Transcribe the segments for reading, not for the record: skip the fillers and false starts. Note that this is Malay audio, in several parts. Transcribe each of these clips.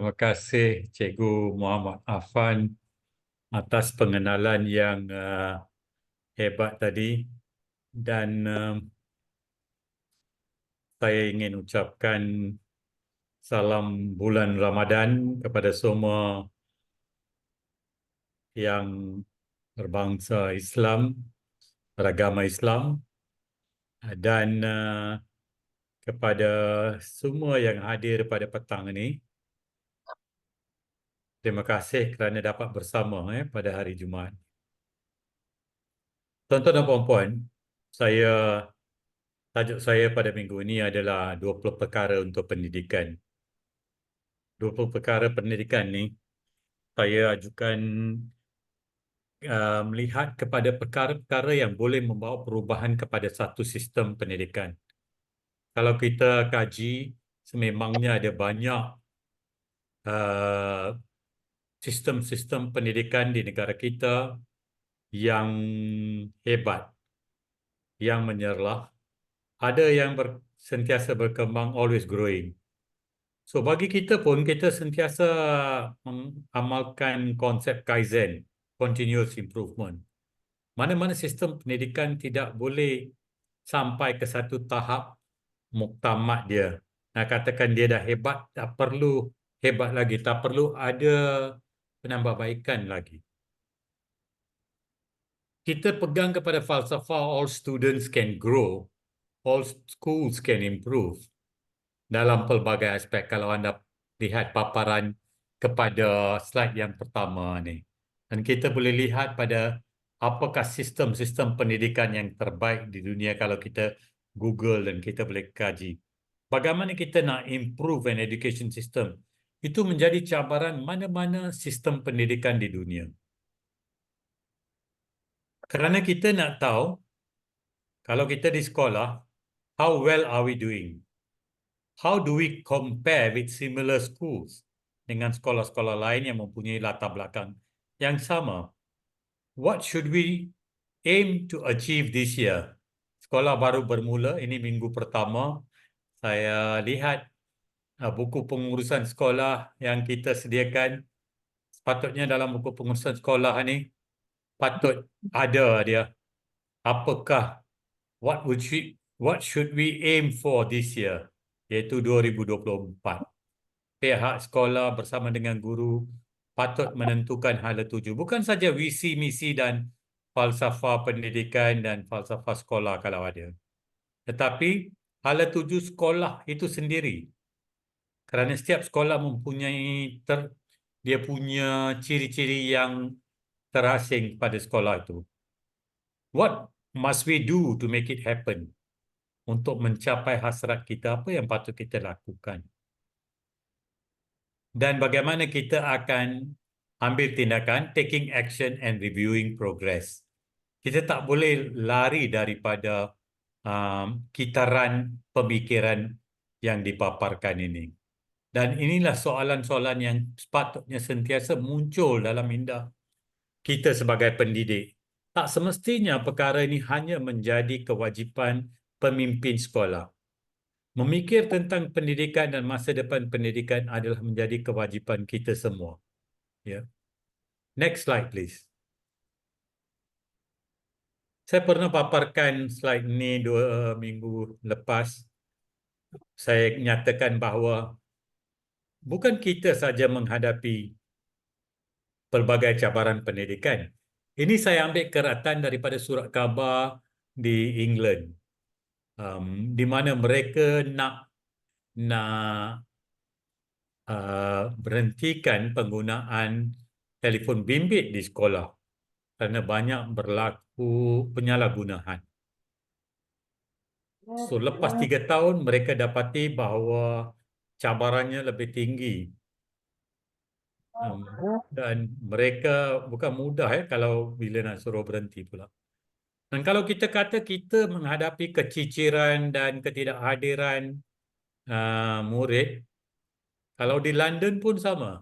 Terima kasih Cikgu Muhammad Afan atas pengenalan yang hebat tadi, dan saya ingin ucapkan salam bulan Ramadan kepada semua yang berbangsa Islam, beragama Islam, dan kepada semua yang hadir pada petang ini. Terima kasih kerana dapat bersama pada hari Jumaat. Tuan-tuan dan puan-puan, saya tajuk saya pada minggu ini adalah 20 perkara untuk pendidikan. 20 perkara pendidikan ni saya ajukan melihat kepada perkara-perkara yang boleh membawa perubahan kepada satu sistem pendidikan. Kalau kita kaji, sememangnya ada banyak uh, sistem-sistem pendidikan di negara kita yang hebat, yang menyerlah. Ada yang sentiasa berkembang, always growing. So bagi kita pun, kita sentiasa mengamalkan konsep Kaizen, continuous improvement. Mana-mana sistem pendidikan tidak boleh sampai ke satu tahap muktamad dia. Nak katakan dia dah hebat, tak perlu hebat lagi, tak perlu ada penambahbaikan lagi. Kita pegang kepada falsafah all students can grow, all schools can improve dalam pelbagai aspek. Kalau anda lihat paparan kepada slide yang pertama ni, dan kita boleh lihat pada apakah sistem-sistem pendidikan yang terbaik di dunia kalau kita Google dan kita boleh kaji. Bagaimana kita nak improve an education system? Itu menjadi cabaran mana-mana sistem pendidikan di dunia. Kerana kita nak tahu, kalau kita di sekolah, how well are we doing? How do we compare with similar schools dengan sekolah-sekolah lain yang mempunyai latar belakang yang sama? What should we aim to achieve this year? Sekolah baru bermula, ini minggu pertama. Saya lihat buku pengurusan sekolah yang kita sediakan. Sepatutnya dalam buku pengurusan sekolah ni patut ada dia. Apakah what should we aim for this year? Iaitu 2024. Pihak sekolah bersama dengan guru patut menentukan hala tuju. Bukan saja visi, misi dan falsafah pendidikan dan falsafah sekolah kalau ada. Tetapi hala tuju sekolah itu sendiri. Kerana setiap sekolah mempunyai dia punya ciri-ciri yang terasing pada sekolah itu. What must we do to make it happen? Untuk mencapai hasrat kita, apa yang patut kita lakukan? Dan bagaimana kita akan ambil tindakan, taking action and reviewing progress. Kita tak boleh lari daripada kitaran pemikiran yang dipaparkan ini. Dan inilah soalan-soalan yang sepatutnya sentiasa muncul dalam minda kita sebagai pendidik. Tak semestinya perkara ini hanya menjadi kewajipan pemimpin sekolah. Memikir tentang pendidikan dan masa depan pendidikan adalah menjadi kewajipan kita semua. Ya. Next slide, please. Saya pernah paparkan slide ini 2 minggu lepas. Saya nyatakan bahawa bukan kita saja menghadapi pelbagai cabaran pendidikan. Ini saya ambil keratan daripada surat khabar di England, di mana mereka nak berhentikan penggunaan telefon bimbit di sekolah kerana banyak berlaku penyalahgunaan. So, lepas 3 tahun, mereka dapati bahawa cabarannya lebih tinggi. Dan mereka bukan mudah kalau bila nak suruh berhenti pula. Dan kalau kita kata kita menghadapi keciciran dan ketidakhadiran murid, kalau di London pun sama.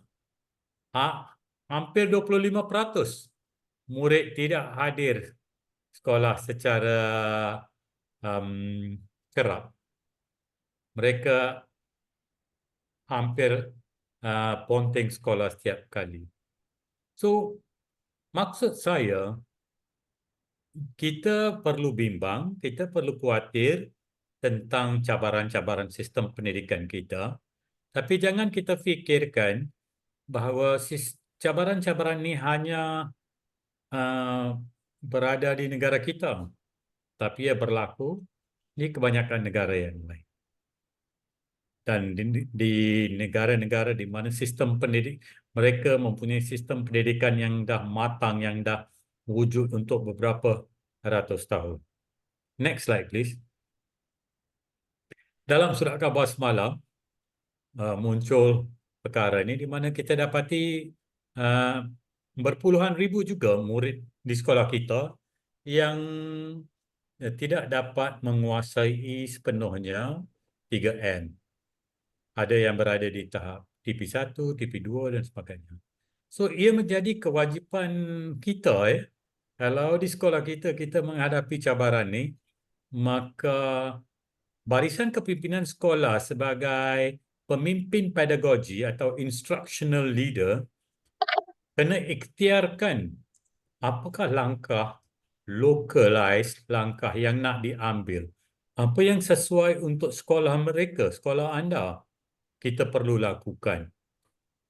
Hampir 25% murid tidak hadir sekolah secara kerap. Mereka hampir ponteng sekolah setiap kali. So, maksud saya, kita perlu bimbang, kita perlu khawatir tentang cabaran-cabaran sistem pendidikan kita, tapi jangan kita fikirkan bahawa cabaran-cabaran ini hanya uh, berada di negara kita, tapi ia berlaku di kebanyakan negara yang lain. Dan di negara-negara di mana sistem mereka mempunyai sistem pendidikan yang dah matang, yang dah wujud untuk beberapa ratus tahun. Next slide, please. Dalam surat khabar semalam, muncul perkara ini di mana kita dapati uh, berpuluhan ribu juga murid di sekolah kita yang tidak dapat menguasai sepenuhnya 3M. Ada yang berada di tahap TP1, TP2 dan sebagainya. So, ia menjadi kewajipan kita. Kalau di sekolah kita, kita menghadapi cabaran ni, maka barisan kepimpinan sekolah sebagai pemimpin pedagogi atau instructional leader kena ikhtiarkan apakah langkah localized, langkah yang nak diambil. Apa yang sesuai untuk sekolah mereka, sekolah anda, kita perlu lakukan.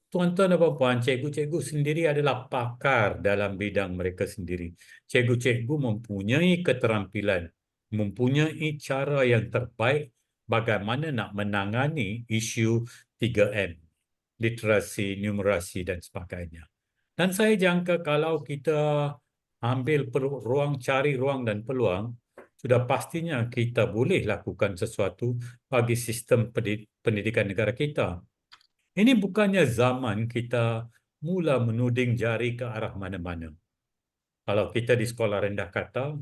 Tuan-tuan dan puan-puan, cikgu-cikgu sendiri adalah pakar dalam bidang mereka sendiri. Cikgu-cikgu mempunyai keterampilan, mempunyai cara yang terbaik bagaimana nak menangani isu 3M, literasi, numerasi dan sebagainya. Dan saya jangka kalau kita ambil ruang, cari ruang dan peluang, sudah pastinya kita boleh lakukan sesuatu bagi sistem pendidikan negara kita. Ini bukannya zaman kita mula menuding jari ke arah mana-mana. Kalau kita di sekolah rendah kata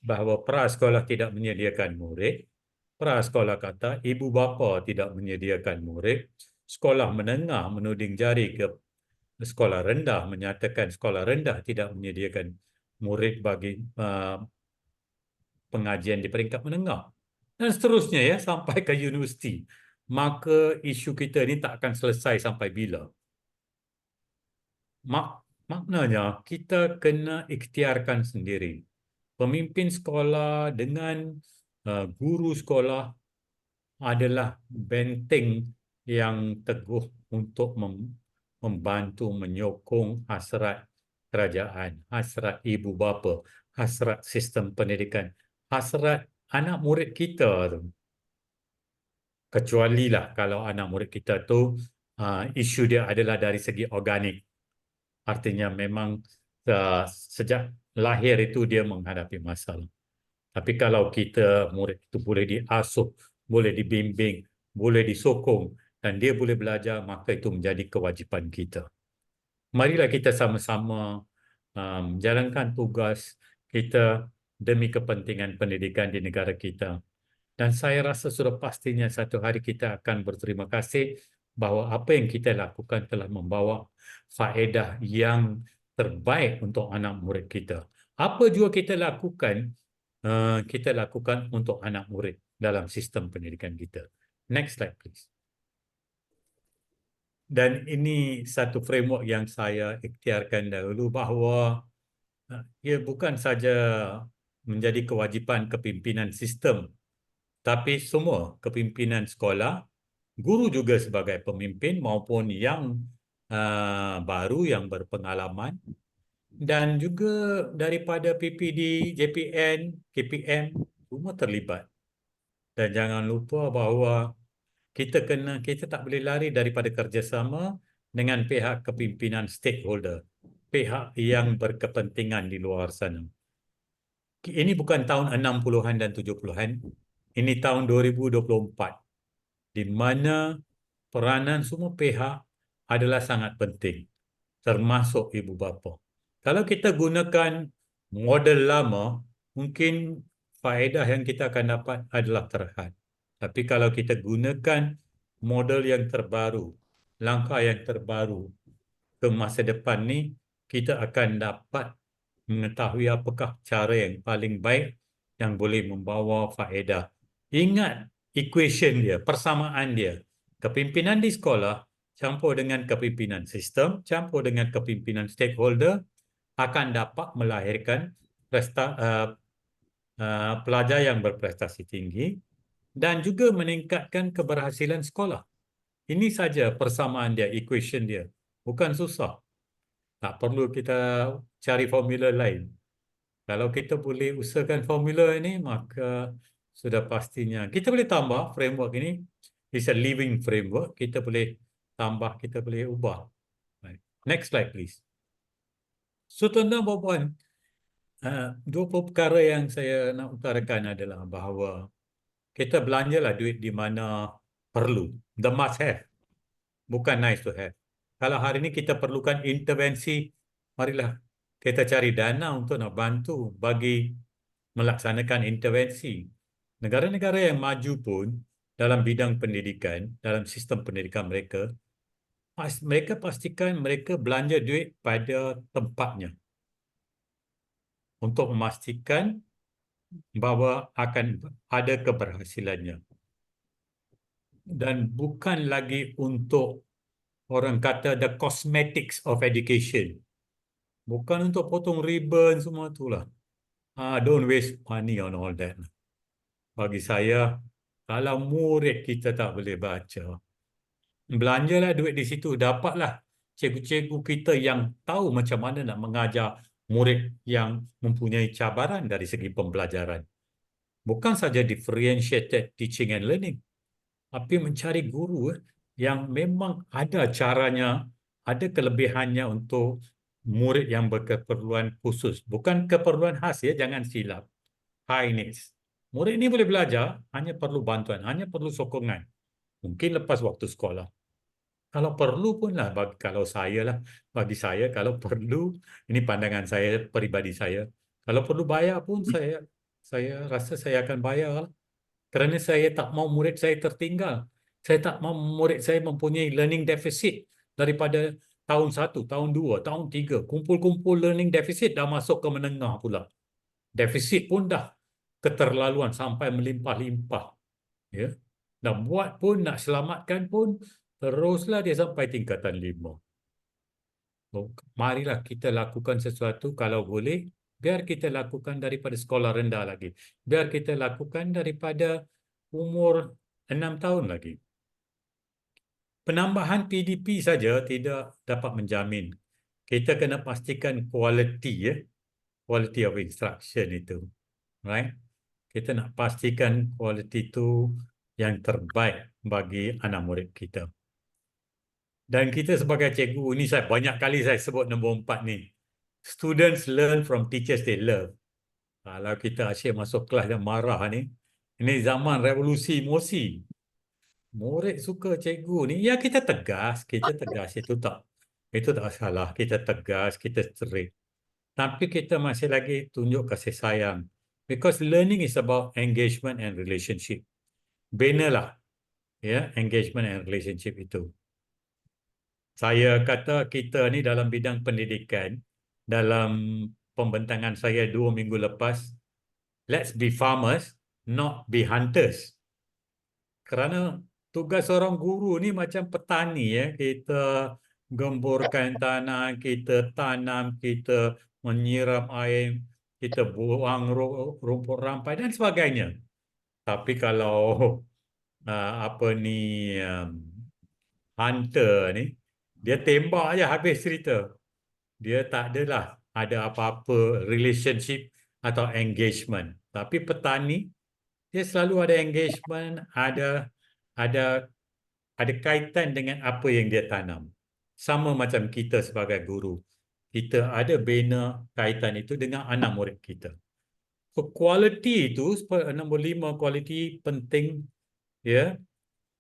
bahawa prasekolah tidak menyediakan murid, prasekolah kata ibu bapa tidak menyediakan murid, sekolah menengah menuding jari ke sekolah rendah menyatakan sekolah rendah tidak menyediakan murid bagi pengajian di peringkat menengah. Dan seterusnya ya sampai ke universiti. Maka isu kita ni tak akan selesai sampai bila. Maknanya kita kena ikhtiarkan sendiri. Pemimpin sekolah dengan guru sekolah adalah benteng yang teguh untuk membantu menyokong hasrat kerajaan, hasrat ibu bapa, hasrat sistem pendidikan, hasrat anak murid kita tu. Kecualilah kalau anak murid kita tu isu dia adalah dari segi organik. Artinya memang sejak lahir itu dia menghadapi masalah. Tapi kalau kita murid itu boleh diasuh, boleh dibimbing, boleh disokong dan dia boleh belajar, maka itu menjadi kewajipan kita. Marilah kita sama-sama menjalankan tugas kita demi kepentingan pendidikan di negara kita. Dan saya rasa sudah pastinya satu hari kita akan berterima kasih bahawa apa yang kita lakukan telah membawa faedah yang terbaik untuk anak murid kita. Apa juga kita lakukan untuk anak murid dalam sistem pendidikan kita. Next slide, please. Dan ini satu framework yang saya ikhtiarkan dahulu bahawa ia bukan saja menjadi kewajipan kepimpinan sistem, tapi semua kepimpinan sekolah, guru juga sebagai pemimpin maupun yang baru, yang berpengalaman, dan juga daripada PPD, JPN, KPM, semua terlibat. Dan jangan lupa bahawa kita tak boleh lari daripada kerjasama dengan pihak kepimpinan stakeholder, pihak yang berkepentingan di luar sana. Ini bukan tahun 60-an dan 70-an, ini tahun 2024, di mana peranan semua pihak adalah sangat penting, termasuk ibu bapa. Kalau kita gunakan model lama, mungkin faedah yang kita akan dapat adalah terhad. Tapi kalau kita gunakan model yang terbaru, langkah yang terbaru ke masa depan ni, kita akan dapat mengetahui apakah cara yang paling baik yang boleh membawa faedah. Ingat equation dia, persamaan dia. Kepimpinan di sekolah campur dengan kepimpinan sistem, campur dengan kepimpinan stakeholder, akan dapat melahirkan pelajar yang berprestasi tinggi dan juga meningkatkan keberhasilan sekolah. Ini saja persamaan dia, equation dia. Bukan susah. Tak perlu kita cari formula lain. Kalau kita boleh usahakan formula ini, maka sudah pastinya. Kita boleh tambah framework ini. It's a living framework. Kita boleh tambah, kita boleh ubah. Right. Next slide, please. So, tuan-tuan dan puan, dua perkara yang saya nak utarakan adalah bahawa kita belanjalah duit di mana perlu. The must have. Bukan nice to have. Kalau hari ini kita perlukan intervensi, marilah kita cari dana untuk nak bantu bagi melaksanakan intervensi. Negara-negara yang maju pun dalam bidang pendidikan, dalam sistem pendidikan mereka, mereka pastikan mereka belanja duit pada tempatnya untuk memastikan bahawa akan ada keberhasilannya. Dan bukan lagi untuk orang kata the cosmetics of education. Bukan untuk potong ribbon semua itulah. Don't waste money on all that. Bagi saya, kalau murid kita tak boleh baca, belanjalah duit di situ. Dapatlah cikgu-cikgu kita yang tahu macam mana nak mengajar murid yang mempunyai cabaran dari segi pembelajaran. Bukan saja differentiated teaching and learning, tapi mencari guru yang memang ada caranya, ada kelebihannya untuk murid yang berkeperluan khusus. Bukan keperluan khas, ya, jangan silap. High needs. Murid ini boleh belajar, hanya perlu bantuan, hanya perlu sokongan. Mungkin lepas waktu sekolah. Kalau perlu pun lah, kalau saya lah, bagi saya, kalau perlu, ini pandangan saya, peribadi saya, kalau perlu bayar pun saya rasa saya akan bayar lah. Kerana saya tak mau murid saya tertinggal. Saya tak mau murid saya mempunyai learning deficit daripada tahun 1, tahun 2, tahun 3. Kumpul-kumpul learning deficit dah masuk ke menengah pula. Defisit pun dah keterlaluan sampai melimpah-limpah. Ya. Dan buat pun, nak selamatkan pun, teruslah dia sampai tingkatan 5. Marilah kita lakukan sesuatu kalau boleh, biar kita lakukan daripada sekolah rendah lagi. Biar kita lakukan daripada umur 6 tahun lagi. Penambahan PDP saja tidak dapat menjamin. Kita kena pastikan quality, ya, quality of instruction itu. Right? Kita nak pastikan quality itu yang terbaik bagi anak murid kita. Dan kita sebagai cikgu, ini saya banyak kali saya sebut nombor 4 ni. Students learn from teachers they love. Kalau kita asyik masuk kelas dan marah ni, ini zaman revolusi emosi. Murid suka cikgu ni, ya kita tegas, itu tak salah. Kita tegas, kita straight. Tapi kita masih lagi tunjuk kasih sayang. Because learning is about engagement and relationship. Benalah, ya, engagement and relationship itu. Saya kata kita ni dalam bidang pendidikan, dalam pembentangan saya 2 minggu lepas, let's be farmers, not be hunters. Kerana tugas seorang guru ni macam petani, ya. Kita gemburkan tanah, kita tanam, kita menyiram air, kita buang rumput rampai dan sebagainya. Tapi kalau apa ni hunter ni, dia tembak aja habis cerita. Dia tak adalah ada apa-apa relationship atau engagement. Tapi petani, dia selalu ada engagement, ada ada kaitan dengan apa yang dia tanam. Sama macam kita sebagai guru. Kita ada bina kaitan itu dengan anak murid kita. So, quality itu, nombor 5, quality penting, ya,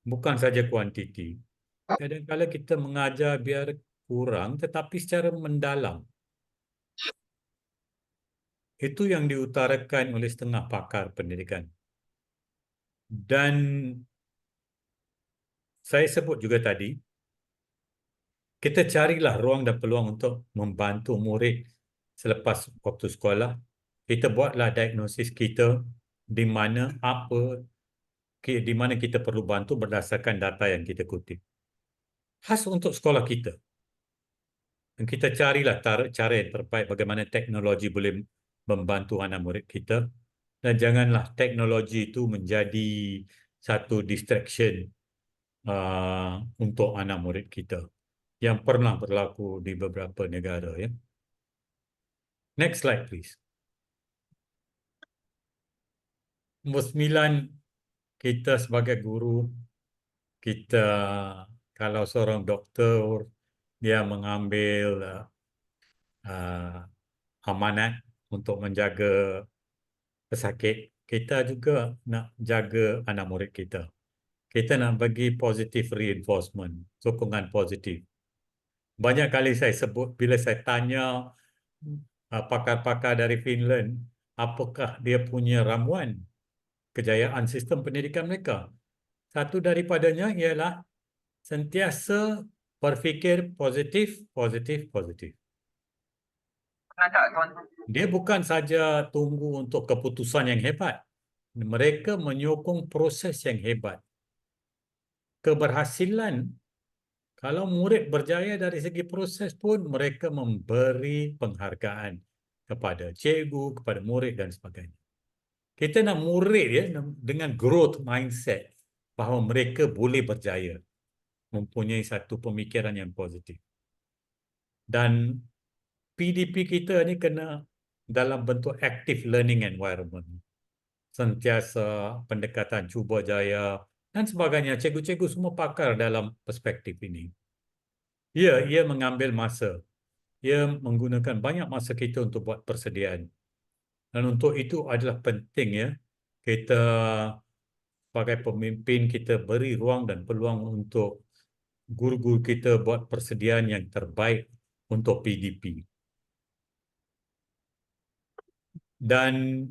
bukan saja kuantiti. Kadang-kadang kita mengajar biar kurang tetapi secara mendalam. Itu yang diutarakan oleh setengah pakar pendidikan. Dan saya sebut juga tadi, kita carilah ruang dan peluang untuk membantu murid selepas waktu sekolah. Kita buatlah diagnosis kita di mana di mana kita perlu bantu berdasarkan data yang kita kutip. khas untuk sekolah kita. Dan kita carilah cara yang terbaik bagaimana teknologi boleh membantu anak murid kita. Dan janganlah teknologi itu menjadi satu distraction untuk anak murid kita yang pernah berlaku di beberapa negara. Ya. Next slide, please. Nombor 9, kita sebagai guru, kita kalau seorang doktor, dia mengambil uh, amanat untuk menjaga pesakit, kita juga nak jaga anak murid kita. Kita nak bagi positive reinforcement, sokongan positif. Banyak kali saya sebut bila saya tanya pakar-pakar dari Finland, apakah dia punya ramuan kejayaan sistem pendidikan mereka. Satu daripadanya ialah sentiasa berfikir positif, positif, positif. Dia bukan saja tunggu untuk keputusan yang hebat. Mereka menyokong proses yang hebat. Keberhasilan, kalau murid berjaya dari segi proses pun, mereka memberi penghargaan kepada cikgu, kepada murid dan sebagainya. Kita nak murid ya dengan growth mindset bahawa mereka boleh berjaya, mempunyai satu pemikiran yang positif. Dan PDP kita ni kena dalam bentuk active learning environment. Sentiasa pendekatan cuba jaya dan sebagainya. Cikgu-cikgu semua pakar dalam perspektif ini. Ya, ia mengambil masa. Ia menggunakan banyak masa kita untuk buat persediaan. Dan untuk itu adalah penting ya, kita sebagai pemimpin kita beri ruang dan peluang untuk guru-guru kita buat persediaan yang terbaik untuk PDP. Dan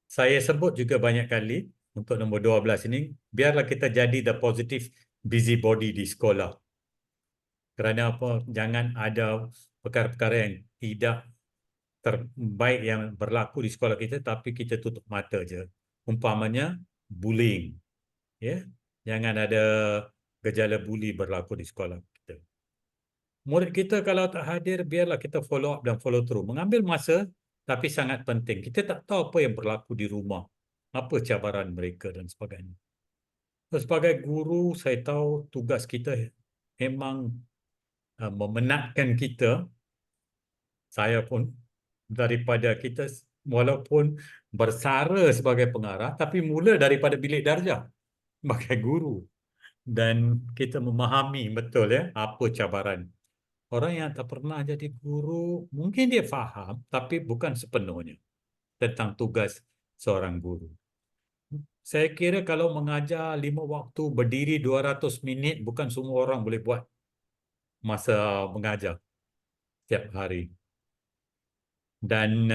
saya sebut juga banyak kali untuk nombor 12 ini, biarlah kita jadi the positive busybody di sekolah. Kerana apa? Jangan ada perkara-perkara yang tidak terbaik yang berlaku di sekolah kita, tapi kita tutup mata je. Umpamanya, bullying. Ya? Jangan ada gejala bully berlaku di sekolah kita. Murid kita kalau tak hadir, biarlah kita follow up dan follow through. Mengambil masa, tapi sangat penting. Kita tak tahu apa yang berlaku di rumah. Apa cabaran mereka dan sebagainya. Sebagai guru, saya tahu tugas kita memang memenatkan kita. Saya pun daripada kita walaupun bersara sebagai pengarah, tapi mula daripada bilik darjah sebagai guru. Dan kita memahami betul ya apa cabaran. Orang yang tak pernah jadi guru, mungkin dia faham, tapi bukan sepenuhnya tentang tugas seorang guru. Saya kira kalau mengajar 5 waktu berdiri 200 minit, bukan semua orang boleh buat masa mengajar setiap hari. Dan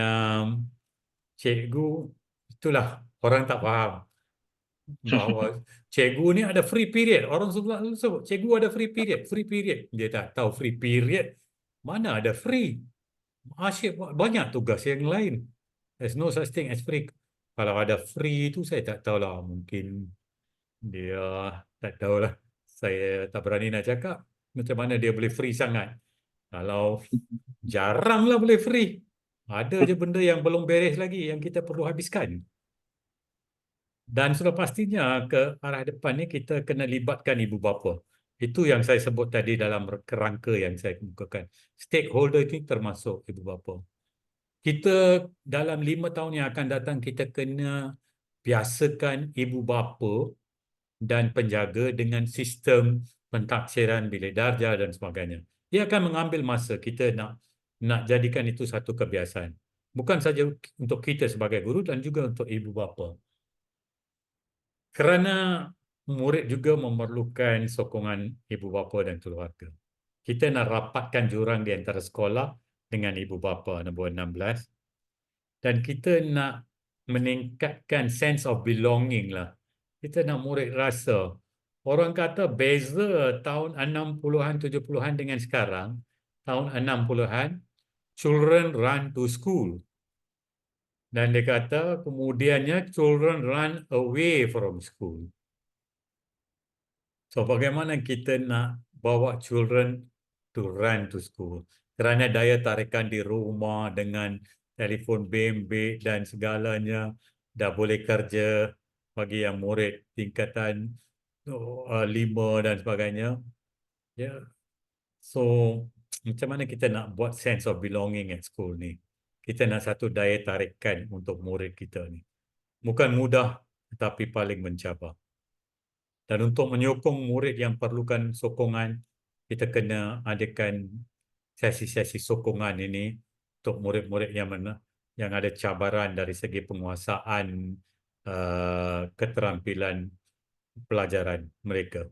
cikgu, itulah orang tak faham bahawa cikgu ni ada free period. Orang sebelah sebut, cikgu ada free period. Free period. Dia tak tahu free period. Mana ada free? Asyik buat banyak tugas yang lain. There's no such thing as free. Kalau ada free itu saya tak tahulah. Mungkin dia tak tahulah. Saya tak berani nak cakap macam mana dia boleh free sangat. Kalau jaranglah boleh free. Ada je benda yang belum beres lagi yang kita perlu habiskan. Dan sudah pastinya ke arah depan ni kita kena libatkan ibu bapa. Itu yang saya sebut tadi dalam kerangka yang saya kemukakan. Stakeholder ini termasuk ibu bapa. Kita dalam 5 tahun yang akan datang kita kena biasakan ibu bapa dan penjaga dengan sistem pentaksiran bilik darjah dan sebagainya. Ia akan mengambil masa kita nak jadikan itu satu kebiasaan. Bukan saja untuk kita sebagai guru dan juga untuk ibu bapa. Kerana murid juga memerlukan sokongan ibu bapa dan keluarga. Kita nak rapatkan jurang di antara sekolah dengan ibu bapa, nombor 16. Dan kita nak meningkatkan sense of belonging lah. Kita nak murid rasa. Orang kata beza tahun 60-an, 70-an dengan sekarang, tahun 60-an, children run to school. Dan dia kata kemudiannya children run away from school. So bagaimana kita nak bawa children to run to school. Kerana daya tarikan di rumah dengan telefon bimbit dan segalanya dah boleh kerja bagi yang murid tingkatan 5 dan sebagainya. Ya. So, macam mana kita nak buat sense of belonging at school ni? Kita nak satu daya tarikan untuk murid kita ni. Bukan mudah tetapi paling mencabar. Dan untuk menyokong murid yang perlukan sokongan, kita kena adakan sesi-sesi sokongan ini untuk murid-murid yang ada cabaran dari segi penguasaan keterampilan pelajaran mereka.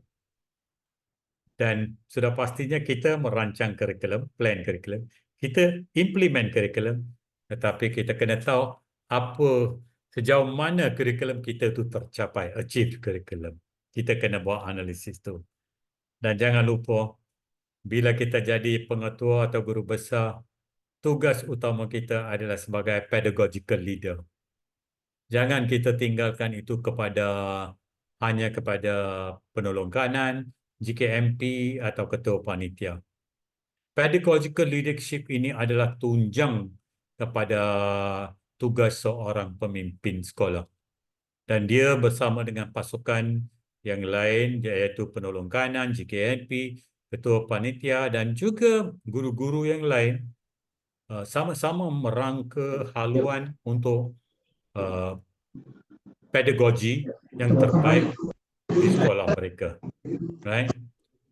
Dan sudah pastinya kita merancang kurikulum, plan kurikulum, kita implement kurikulum, tetapi kita kena tahu sejauh mana kurikulum kita tu tercapai, achieve kurikulum. Kita kena buat analisis tu. Dan jangan lupa, bila kita jadi pengetua atau guru besar, tugas utama kita adalah sebagai pedagogical leader. Jangan kita tinggalkan itu hanya kepada penolong kanan, GKMP atau ketua panitia. Pedagogical leadership ini adalah tunjang kepada tugas seorang pemimpin sekolah. Dan dia bersama dengan pasukan yang lain iaitu penolong kanan, GKMP, ketua panitia dan juga guru-guru yang lain sama-sama merangka haluan untuk pedagogi yang terbaik di sekolah mereka. Right?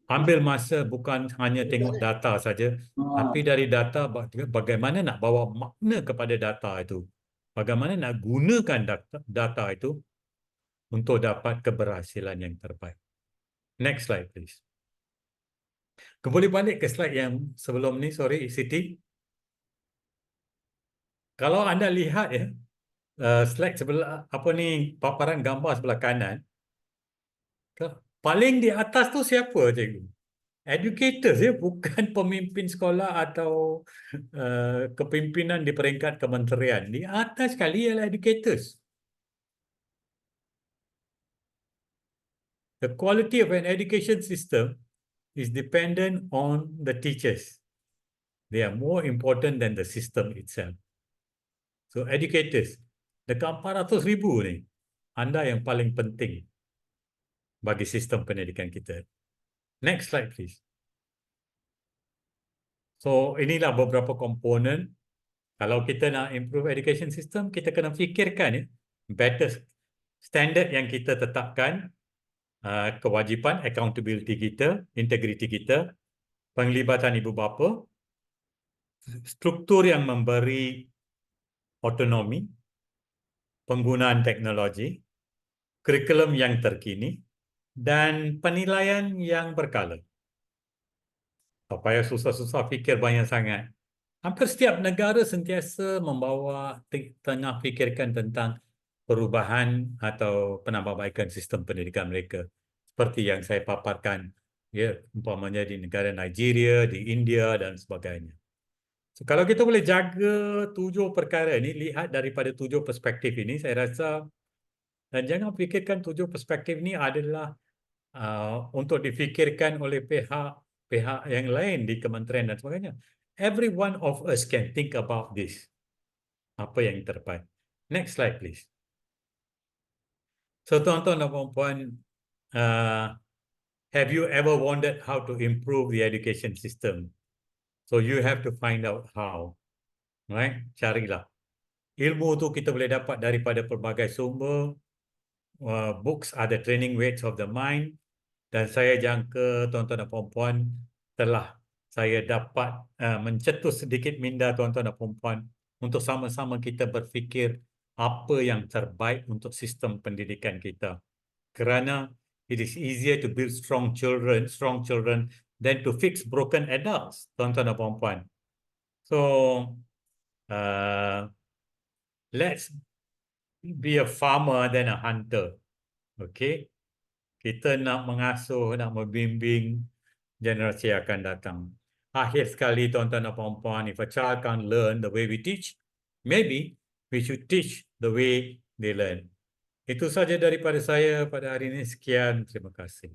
Ambil masa bukan hanya tengok data saja, tapi dari data bagaimana nak bawa makna kepada data itu. Bagaimana nak gunakan data itu untuk dapat keberhasilan yang terbaik. Next slide, please. Kembali balik ke slide yang sebelum ni, sorry, Siti. Kalau anda lihat ya, slide sebelah paparan gambar sebelah kanan, paling di atas tu siapa cikgu? Educators ya, bukan pemimpin sekolah atau kepimpinan di peringkat kementerian. Di atas sekali ialah educators. The quality of an education system is dependent on the teachers. They are more important than the system itself. So educators, dekat 400,000 ni, anda yang paling penting bagi sistem pendidikan kita. Next slide, please. So inilah beberapa komponen. Kalau kita nak improve education system, kita kena fikirkan ya, better standard yang kita tetapkan, kewajipan, accountability kita, integriti kita, penglibatan ibu bapa, struktur yang memberi autonomi, penggunaan teknologi, kurikulum yang terkini, dan penilaian yang berkala. Tak payah susah-susah fikir banyak sangat. Hampir setiap negara sentiasa tengah fikirkan tentang perubahan atau penambahbaikan sistem pendidikan mereka. Seperti yang saya paparkan, ya, umpamanya di negara Nigeria, di India dan sebagainya. So, kalau kita boleh jaga 7 perkara ini, lihat daripada 7 perspektif ini, saya rasa, dan jangan fikirkan 7 perspektif ini adalah untuk difikirkan oleh pihak yang lain di kementerian dan sebagainya. Every one of us can think about this. Apa yang terbaik. Next slide, please. So, tuan-tuan dan puan-puan, have you ever wondered how to improve the education system? So, you have to find out how. Right? Carilah. Ilmu tu kita boleh dapat daripada pelbagai sumber. Books are the training weights of the mind. Dan saya jangka tuan-tuan dan puan-puan telah saya dapat mencetus sedikit minda tuan-tuan dan puan-puan untuk sama-sama kita berfikir apa yang terbaik untuk sistem pendidikan kita. Kerana it is easier to build strong children than to fix broken adults, tuan-tuan dan puan-puan. So, let's be a farmer than a hunter. Okay? Kita nak mengasuh, nak membimbing generasi akan datang. Akhir sekali, tuan-tuan dan puan-puan, if a child can't learn the way we teach, maybe we should teach the way they learn. Itu saja daripada saya pada hari ini. Sekian, terima kasih.